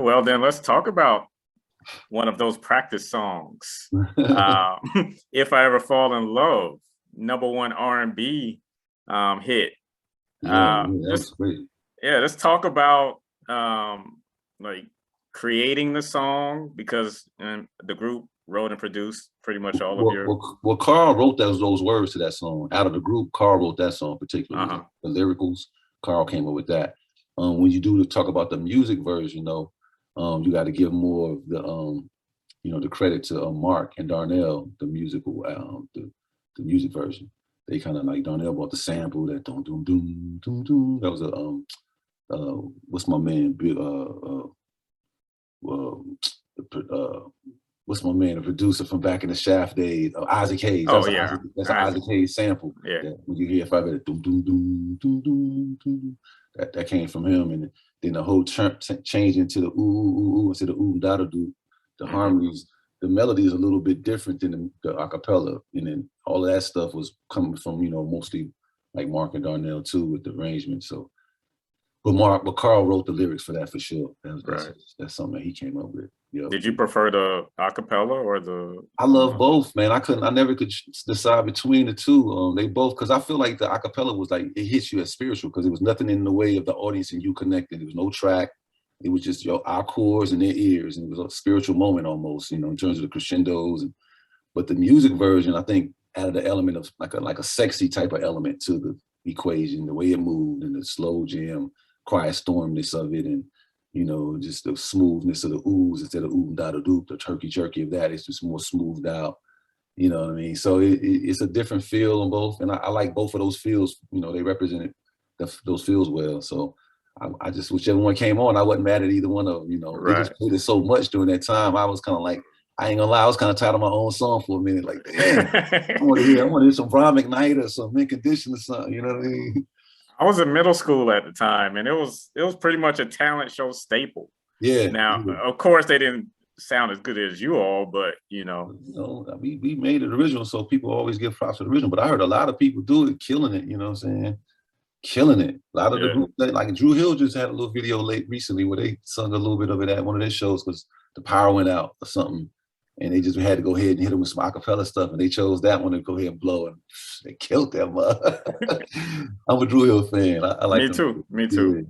Well, then let's talk about one of those practice songs. If I Ever Fall in Love, number one R&B hit. Yeah, yeah, that was Just great. yeah, let's talk about like creating the song because the group wrote and produced pretty much all of your. Carl wrote those words to that song. Out of the group, Carl wrote that song particularly. Uh-huh. The lyricals, Carl came up with that. When you do talk about the music version, though, you got to give more of the credit to Mark and Darnell, the the music version. They kind of like Darnell brought the sample that doom doom doom doom doom. That was a what's my man? Uh, what's my man, the producer from back in the Shaft days, Isaac Hayes. Oh yeah, That's an Isaac Hayes sample. yeah. That when you hear if I better doom doom doom doom doom doom, that came from him, and then the whole change into the ooh ooh ooh instead of ooh da da do. The harmonies, the melody is a little bit different than the acapella, and then all of that stuff was coming from mostly like Mark and Darnell too with the arrangement. So, but Carl wrote the lyrics for that for sure. Right. That's something that he came up with. Yeah. Did you prefer the acapella or the? I love both, man. I never could decide between the two. They both, because I feel like the acapella was like, it hits you as spiritual because there was nothing in the way of the audience and you connecting. There was no track. It was just our chords and their ears, and it was a spiritual moment almost, in terms of the crescendos. But the music version, I think, added the element of like a sexy type of element to the equation, the way it moved and the slow jam, quiet stormness of it, and just the smoothness of the oohs instead of ooh da da doop, the turkey jerky of that. It's just more smoothed out. You know what I mean? So it's a different feel on both, and I like both of those feels. They represented those feels well. So I just, whichever one came on, I wasn't mad at either one of them. They Right. just played it so much during that time. I was kind of like, I ain't gonna lie, I was kind of tired of my own song for a minute. Like, damn, I want to hear some Brian McKnight or some Mint Condition or something. You know what I mean? I was in middle school at the time, and it was pretty much a talent show staple. Yeah. Now, of course, they didn't sound as good as you all, but we made it original, so people always give props to the original. But I heard a lot of people do it, killing it. You know what I'm saying? Killing it. A lot of the group, like Drew Hill, just had a little video recently where they sung a little bit of it at one of their shows because the power went out or something, and they just had to go ahead and hit them with some acapella stuff, and they chose that one to go ahead and blow, and they killed them. I'm a Drew Hill fan. I like me them. too. Me Yeah. too.